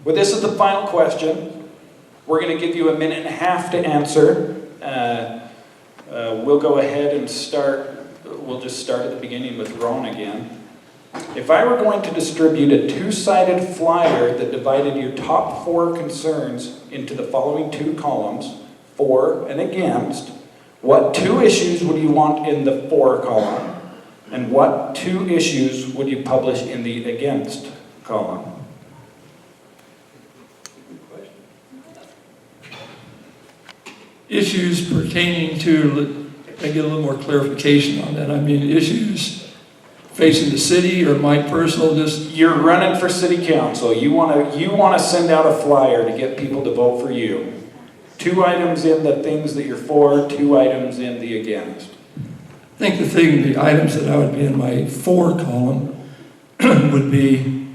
Well, this is the final question. We're going to give you 1.5 minutes to answer. We'll go ahead and start. We'll just start at the beginning with Ron again. If I were going to distribute a two-sided flyer that divided your top 4 concerns into the following 2 columns, for and against, what 2 issues would you want in the for column? And what 2 issues would you publish in the against column? Issues pertaining to, I get a little more clarification on that. I mean, issues facing the city or my personal, just... You're running for city council. You want to send out a flyer to get people to vote for you. 2 items in the things that you're for, 2 items in the against. I think the items that I would be in my for column would be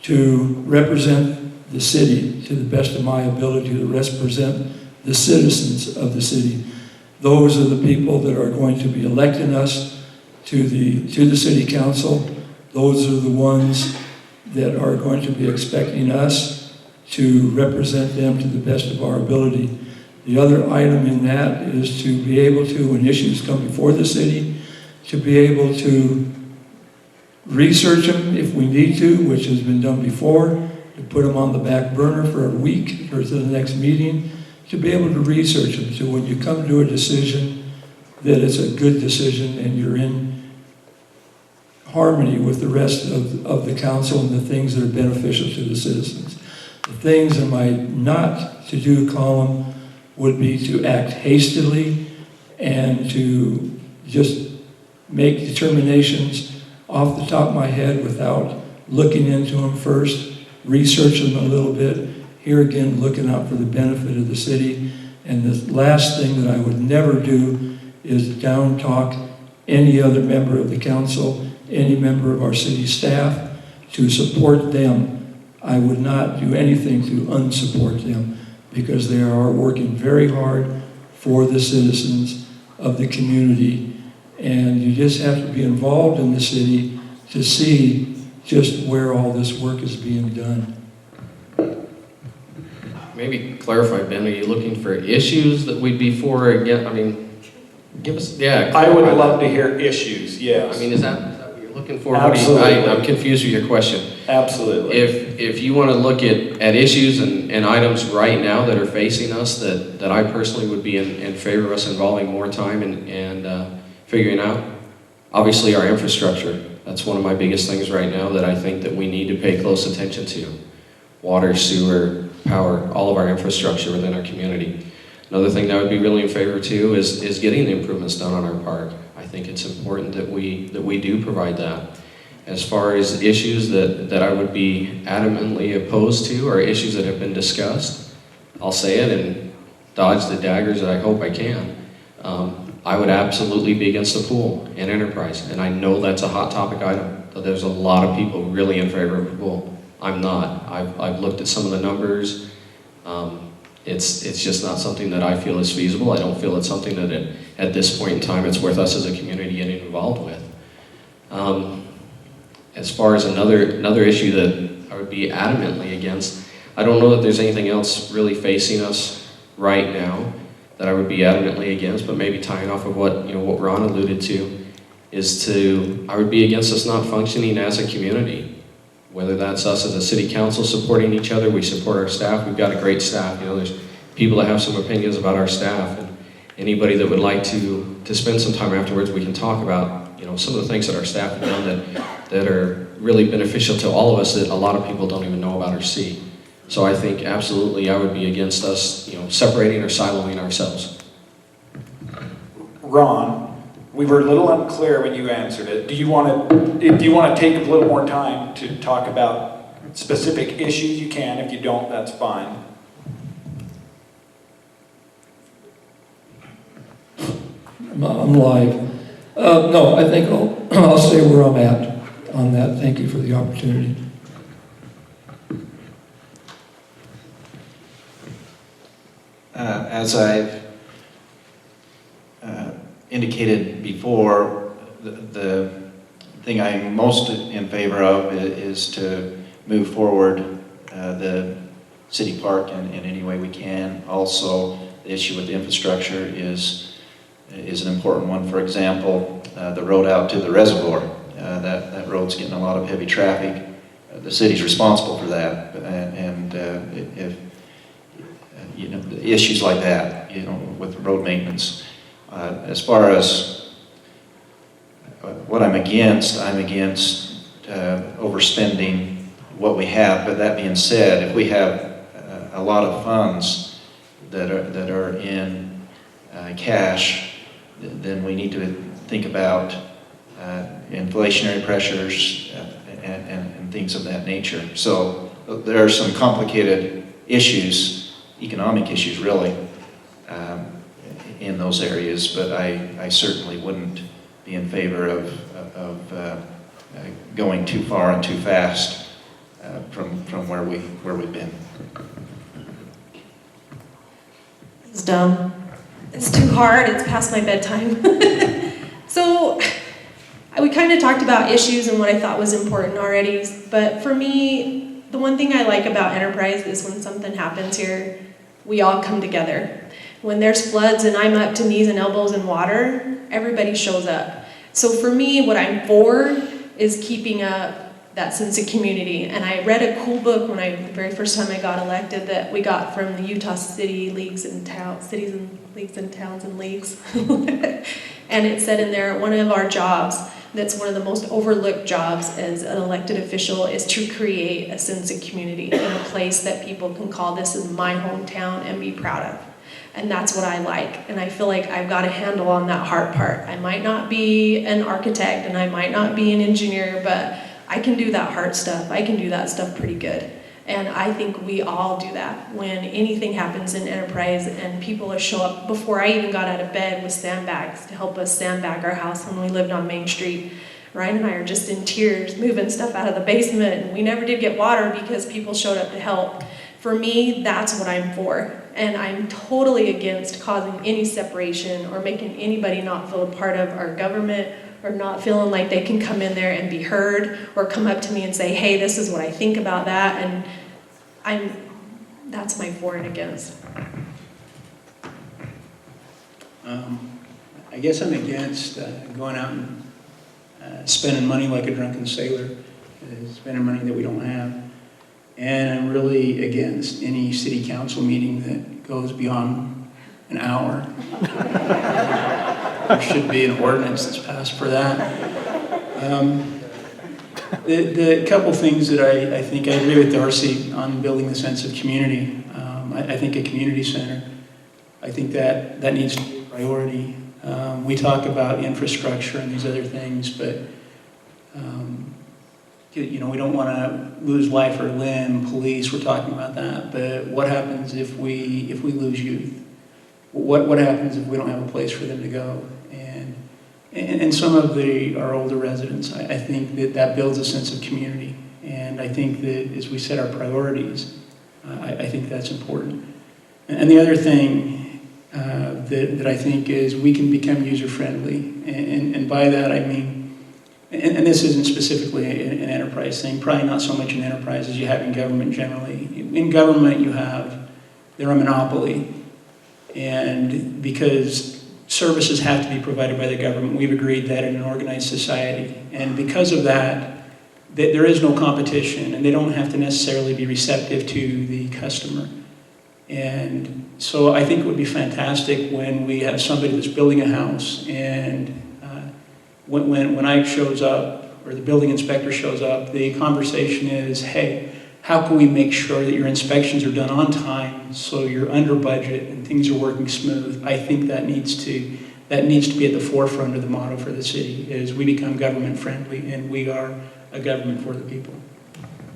to represent the city to the best of my ability, to represent the citizens of the city. Those are the people that are going to be electing us to the city council. Those are the ones that are going to be expecting us to represent them to the best of our ability. The other item in that is to be able to, when issues come before the city, to be able to research them if we need to, which has been done before, to put them on the back burner for a week or to the next meeting, to be able to research them, so when you come to a decision, that it's a good decision and you're in harmony with the rest of the council and the things that are beneficial to the citizens. The things in my not to do column would be to act hastily and to just make determinations off the top of my head without looking into them first, research them a little bit. Here again, looking out for the benefit of the city. And the last thing that I would never do is down talk any other member of the council, any member of our city staff, to support them. I would not do anything to unsupport them because they are working very hard for the citizens of the community. And you just have to be involved in the city to see just where all this work is being done. Maybe clarify, Ben, are you looking for issues that we'd be for or against? I mean, give us, yeah. I would love to hear issues, yes. I mean, is that what you're looking for? Absolutely. I'm confused with your question. Absolutely. If you want to look at issues and items right now that are facing us that I personally would be in favor of us involving more time and figuring out, obviously our infrastructure. That's one of my biggest things right now that I think that we need to pay close attention to. Water, sewer, power, all of our infrastructure within our community. Another thing that I would be really in favor too is getting the improvements done on our park. I think it's important that we do provide that. As far as issues that I would be adamantly opposed to or issues that have been discussed, I'll say it and dodge the daggers that I hope I can. I would absolutely be against the pool and enterprise, and I know that's a hot topic item, but there's a lot of people really in favor of the pool. I'm not. I've looked at some of the numbers. It's just not something that I feel is feasible. I don't feel it's something that at this point in time it's worth us as a community getting involved with. As far as another issue that I would be adamantly against, I don't know that there's anything else really facing us right now that I would be adamantly against, but maybe tying off of what Ron alluded to, I would be against us not functioning as a community. Whether that's us as a city council supporting each other, we support our staff. We've got a great staff. There's people that have some opinions about our staff, and anybody that would like to spend some time afterwards, we can talk about some of the things that our staff have done that are really beneficial to all of us that a lot of people don't even know about or see. So I think absolutely I would be against us, separating or siloing ourselves. Ron, we were a little unclear when you answered it. Do you want to take a little more time to talk about specific issues? You can. If you don't, that's fine. I'm live. No, I think I'll stay where I'm at on that. Thank you for the opportunity. As I've indicated before, the thing I'm most in favor of is to move forward the city park in any way we can. Also, the issue with the infrastructure is an important one. For example, the road out to the reservoir. That road's getting a lot of heavy traffic. The city's responsible for that, and if you know, issues like that, you know, with road maintenance. As far as what I'm against overspending what we have. But that being said, if we have a lot of funds that are in cash, then we need to think about inflationary pressures and things of that nature. So there are some complicated issues, economic issues really, in those areas, but I certainly wouldn't be in favor of going too far and too fast from where we've been. It's dumb. It's too hard. It's past my bedtime. So we kind of talked about issues and what I thought was important already, but for me, the one thing I like about Enterprise is when something happens here, we all come together. When there's floods and I'm up to knees and elbows in water, everybody shows up. So for me, what I'm for is keeping up that sense of community. And I read a cool book the very first time I got elected that we got from the Utah City Leagues and Towns, Cities and Leagues and Towns and Leagues. And it said in there, one of our jobs, that's one of the most overlooked jobs as an elected official, is to create a sense of community in a place that people can call this is my hometown and be proud of. And that's what I like. And I feel like I've got a handle on that hard part. I might not be an architect and I might not be an engineer, but I can do that hard stuff. I can do that stuff pretty good. And I think we all do that when anything happens in Enterprise and people show up. Before I even got out of bed with sandbags to help us sandbag our house when we lived on Main Street. Ryan and I are just in tears moving stuff out of the basement, and we never did get water because people showed up to help. For me, that's what I'm for. And I'm totally against causing any separation or making anybody not feel a part of our government or not feeling like they can come in there and be heard or come up to me and say, hey, this is what I think about that. And that's my for and against. I guess I'm against going out and spending money like a drunken sailor, spending money that we don't have. And I'm really against any city council meeting that goes beyond an hour. There should be an ordinance that's passed for that. The couple things that I think I agree with Darcy on building the sense of community. I think a community center, I think that needs to be a priority. We talk about infrastructure and these other things, but you know, we don't want to lose life or limb, police, we're talking about that, but what happens if we lose youth? What happens if we don't have a place for them to go? And some of our older residents, I think that builds a sense of community. And I think that as we set our priorities, I think that's important. And the other thing that I think is we can become user-friendly. And by that I mean, and this isn't specifically an enterprise thing, probably not so much in enterprise as you have in government generally. In government they're a monopoly. And because services have to be provided by the government, we've agreed that in an organized society. And because of that, there is no competition, and they don't have to necessarily be receptive to the customer. And so I think it would be fantastic when we have somebody that's building a house, and when Ike shows up, or the building inspector shows up, the conversation is, hey, how can we make sure that your inspections are done on time so you're under budget and things are working smooth? I think that needs to be at the forefront of the motto for the city, is we become government friendly and we are a government for the people.